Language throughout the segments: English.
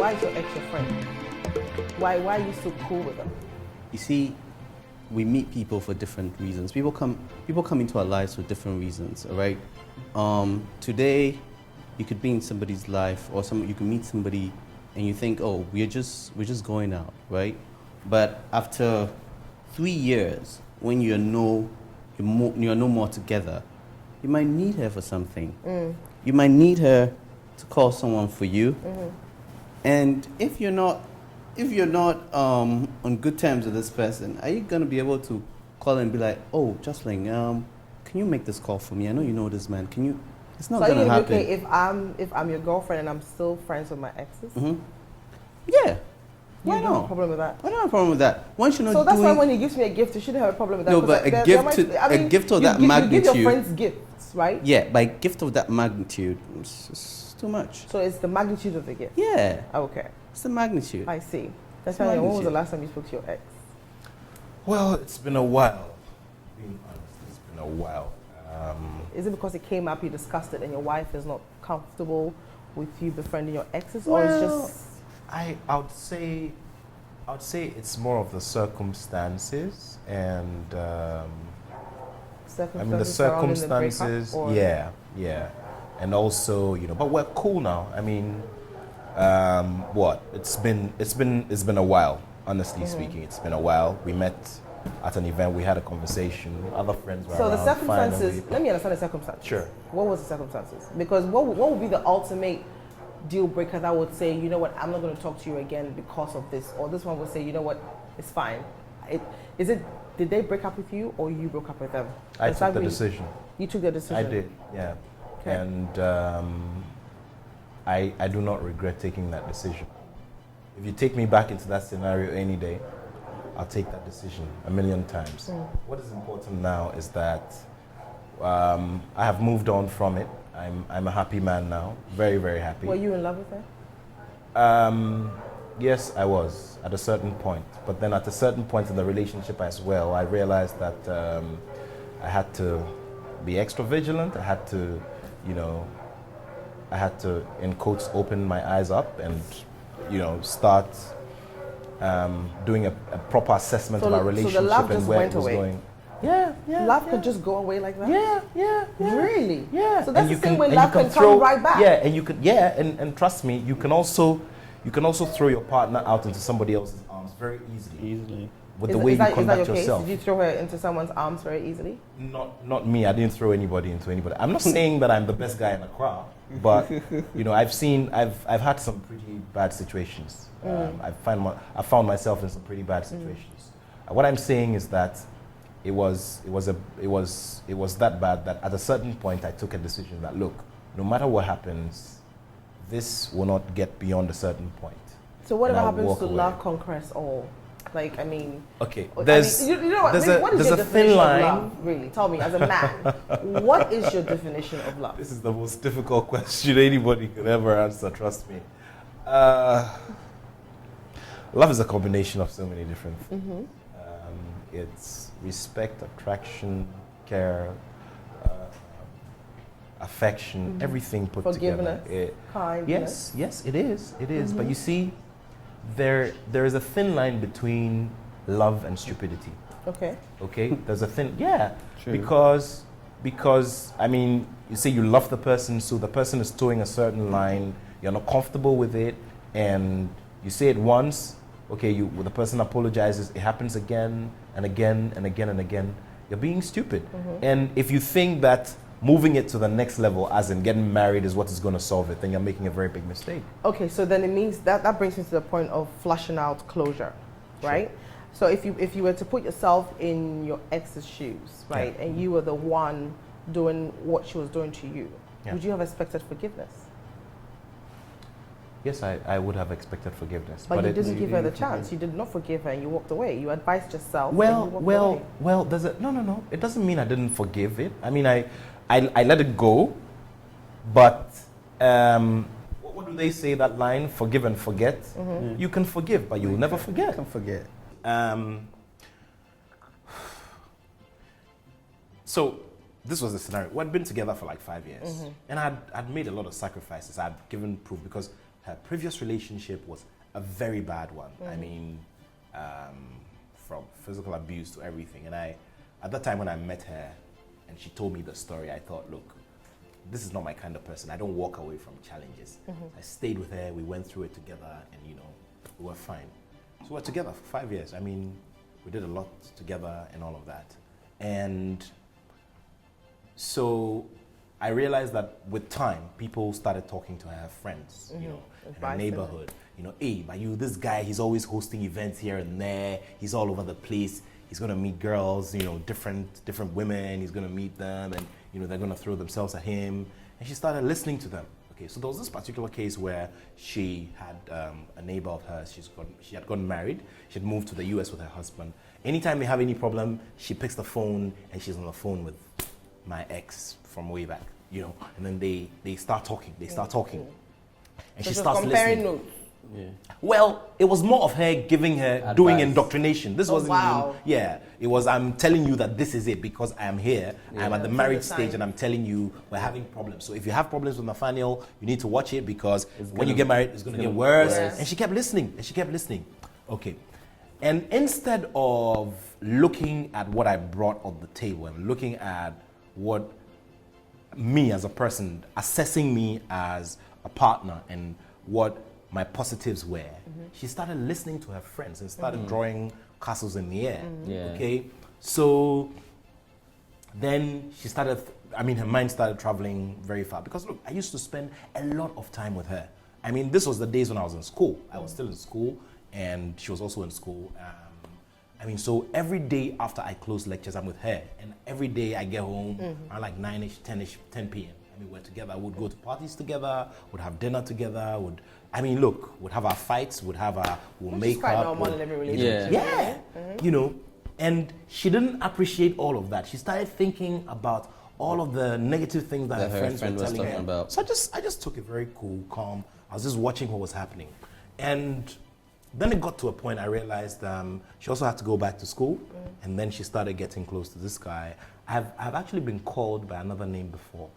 why is your ex your friend? Why are you so cool with them? You see, we meet people for different reasons. People come into our lives for different reasons, all right? Today, you could be in somebody's life, or you can meet somebody and you think, oh, we're just going out, right? But after 3 years, when you're no more together, you might need her for something. You might need her to call someone for you. And if you're not on good terms with this person, are you gonna be able to call and be like, oh, Joselyn, can you make this call for me? I know you know this man. Can you? It's not gonna happen. So are you okay if I'm your girlfriend and I'm still friends with my exes? Yeah. You don't have a problem with that? I don't have a problem with that. Once you know. So that's why when he gives me a gift, you shouldn't have a problem with that. No, but a gift of that magnitude. You give your friends gifts, right? Yeah, but a gift of that magnitude, it's too much. So it's the magnitude of the gift? Yeah. Okay. It's the magnitude. I see. That's why. When was the last time you spoke to your ex? Well, it's been a while. Being honest, it's been a while. Is it because it came up, you discussed it, and your wife is not comfortable with you befriending your exes, or it's just? I would say it's more of the circumstances and I mean the circumstances. Yeah, and also but we're cool now. I mean, it's been a while. Honestly speaking, it's been a while. We met at an event. We had a conversation. Other friends were around. So the circumstances. Let me understand the circumstances. Sure. What was the circumstances? Because what would be the ultimate deal breaker that would say, you know what, I'm not going to talk to you again because of this, or this one would say, you know what, it's fine. Did they break up with you, or you broke up with them? I took the decision. You took the decision. I did, yeah. Okay. And I do not regret taking that decision. If you take me back into that scenario any day, I'll take that decision 1,000,000 times. What is important now is that I have moved on from it. I'm a happy man now, very, very happy. Were you in love with her? Yes, I was at a certain point. But then at a certain point in the relationship as well, I realized that I had to be extra vigilant. I had to, in quotes, open my eyes up and, start doing a proper assessment of our relationship and where it was going. Yeah. Love could just go away like that? Yeah. Really? Yeah. So that's the thing when love can come right back. Yeah, and you could, and trust me, you can also throw your partner out into somebody else's arms very easily. With the way you conduct yourself. Did you throw her into someone's arms very easily? Not me. I didn't throw anybody into anybody. I'm not saying that I'm the best guy in the crowd, but I've had some pretty bad situations. I found myself in some pretty bad situations. What I'm saying is that it was that bad that at a certain point I took a decision that, look, no matter what happens, this will not get beyond a certain point. So whatever happens to love conquers all. Like, I mean, okay. There's what is your definition of love? Really, tell me, as a man, what is your definition of love? This is the most difficult question anybody could ever answer. Trust me. Love is a combination of so many different things. It's respect, attraction, care, affection, everything put Forgiveness, together. kindness. Yes, it is. It is. But you see, there is a thin line between love and stupidity. Okay. There's a thin, True. Because I mean, you say you love the person, so the person is towing a certain line. You're not comfortable with it, and you say it once. Okay, the person apologizes. It happens again and again and again and again. You're being stupid. And if you think that moving it to the next level, as in getting married, is what is going to solve it, then you're making a very big mistake. Okay, so then it means that brings me to the point of fleshing out closure, right? Sure. So if you were to put yourself in your ex's shoes, right, and you were the one doing what she was doing to you, would you have expected forgiveness? Yes, I would have expected forgiveness. But you didn't give her the chance. You did not forgive her and you walked away. You advised yourself and you walked away. There's no. It doesn't mean I didn't forgive it. I mean, I let it go, but what do they say, that line, forgive and forget? You can forgive, but you'll never forget. You can forget. So this was the scenario. We'd been together for like 5 years, and I'd made a lot of sacrifices. I'd given proof because her previous relationship was a very bad one. I mean, from physical abuse to everything. And at that time when I met her and she told me the story, I thought, look, this is not my kind of person. I don't walk away from challenges. I stayed with her, we went through it together, and we were fine. So we're together for 5 years. I mean, we did a lot together and all of that. And so I realized that with time, people started talking to her friends, in her neighborhood. Hey, but this guy, he's always hosting events here and there. He's all over the place. He's gonna meet girls, different women. He's gonna meet them, and they're gonna throw themselves at him. And she started listening to them. Okay, so there was this particular case where she had a neighbor of hers. She had gotten married. She had moved to the U.S. with her husband. Anytime they have any problem, she picks the phone and she's on the phone with my ex from way back, and then they start talking. They start talking, and so she starts listening. Notes. Yeah. Well, it was more of her giving her Advice. doing indoctrination. This wasn't wow. it was I'm telling you that this is it because I am here. Yeah. I'm at the marriage stage and I'm telling you we're having problems. So if you have problems with Nathaniel, you need to watch it because when you get married, it's going to get worse. Yes. And she kept listening. Okay. And instead of looking at what I brought on the table and looking at what me as a person, assessing me as a partner and what my positives were, she started listening to her friends and started drawing castles in the air. Yeah. Okay, so then she started, her mind started traveling very far because look, I used to spend a lot of time with her. This was the days when I was in school. I was still in school and she was also in school. So every day after I close lectures, I'm with her, and every day I get home around like 9ish, 10 p.m. We're together. We'd go to parties together. Would have dinner together. Would have our fights. We'll Which make is quite up. normal in every relationship. Yeah. And she didn't appreciate all of that. She started thinking about all of the negative things that her friends were telling her about. So I just took it very cool, calm. I was just watching what was happening, and then it got to a point I realized she also had to go back to school, and then she started getting close to this guy. I've actually been called by another name before.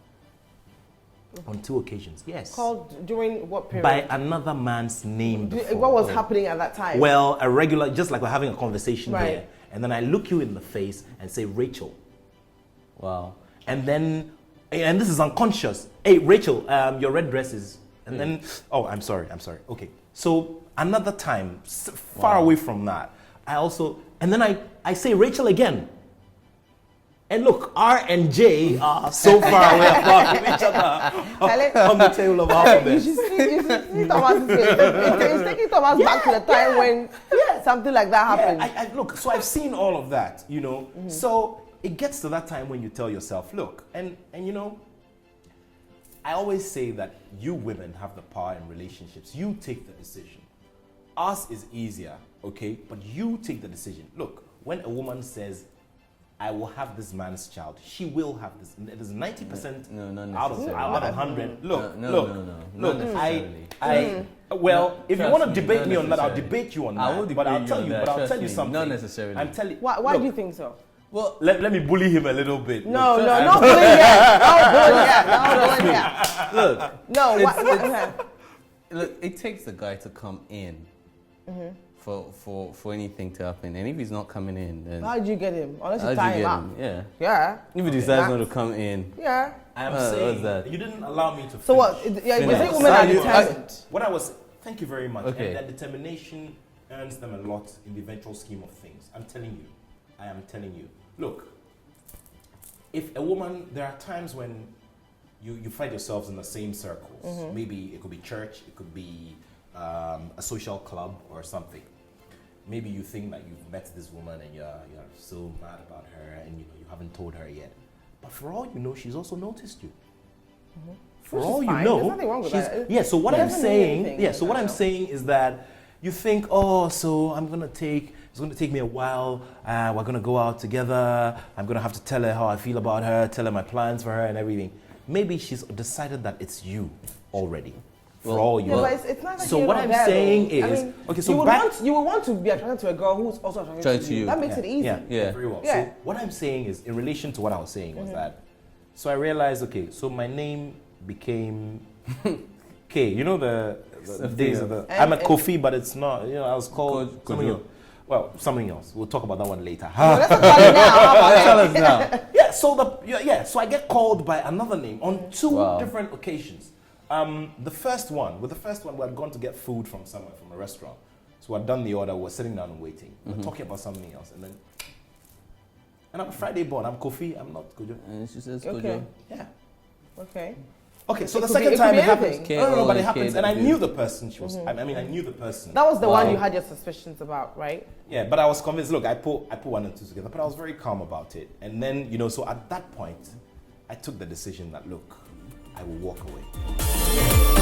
On 2 occasions, yes. Called during what period? By another man's name before. What was happening at that time? Well, a regular, just like we're having a conversation Right. here. And then I look you in the face and say, Rachel. Wow. And then, and this is unconscious. Hey, Rachel, your red dress is... And then, oh, I'm sorry. Okay. So another time, far away from that, and then I say Rachel again. And look, R and J are so far away apart from each other on the table of alphabets. You should see Thomas's face. It's taking Thomas back to the time when something like that happened. I look, so I've seen all of that, So it gets to that time when you tell yourself, look, and I always say that you women have the power in relationships. You take the decision. Us is easier, okay? But you take the decision. Look, when a woman says, I will have this man's child, she will have this. It is 90% out of 100. Look, well, if you want to debate me on that, I'll debate you on that. But I'll tell you something. Not necessarily. I'm telling. Why do you think so? Well, let me bully him a little bit. No, not bully yet. Look. No, look, it takes the guy to come in for anything to happen. And if he's not coming in, then... How'd you get him? Unless you tie him up. Yeah. Yeah. If he decides not to come in... Yeah. I am saying that you didn't allow me to finish. So what? Yeah, you say women are determined. What I was... Thank you very much. Okay. And that determination earns them a lot in the eventual scheme of things. I'm telling you. I am telling you. Look, if a woman... There are times when you find yourselves in the same circles. Maybe it could be church, it could be a social club or something. Maybe you think that you've met this woman and you're so mad about her and you haven't told her yet. But for all you know, she's also noticed you. For Which all is you fine. know, There's nothing wrong with that. yeah. So what It I'm doesn't mean anything, saying, so what I'm saying is that you think, oh, so it's gonna take me a while. We're gonna go out together. I'm gonna have to tell her how I feel about her, tell her my plans for her and everything. Maybe she's decided that it's you already. For all you know. But it's not like so what I'm saying is, okay, so you would want to be attracted to a girl who's also attracted to you. That makes it easy. Yeah, very well. Yeah. So what I'm saying is, in relation to what I was saying, was that, so I realized, okay, so my name became K. You know the days of the. I'm at Kofi, but it's not. You know, I was called something else. Well, something else. We'll talk about that one later. Well, let's talk about it now. Tell us now. So I get called by another name on two different occasions. The first one, we had gone to get food from somewhere, from a restaurant. So I'd done the order, we're sitting down and waiting. We're talking about something else. And I'm a Friday born, I'm Kofi, I'm not Kojo. And she says Kojo. Okay. Yeah. Okay, so the second time it happens. No, but it happens. And I knew the person she was, I knew the person. That was the one you had your suspicions about, right? Yeah, but I was convinced, look, I put one and two together, but I was very calm about it. And then, you know, so at that point, I took the decision that, look, I will walk away.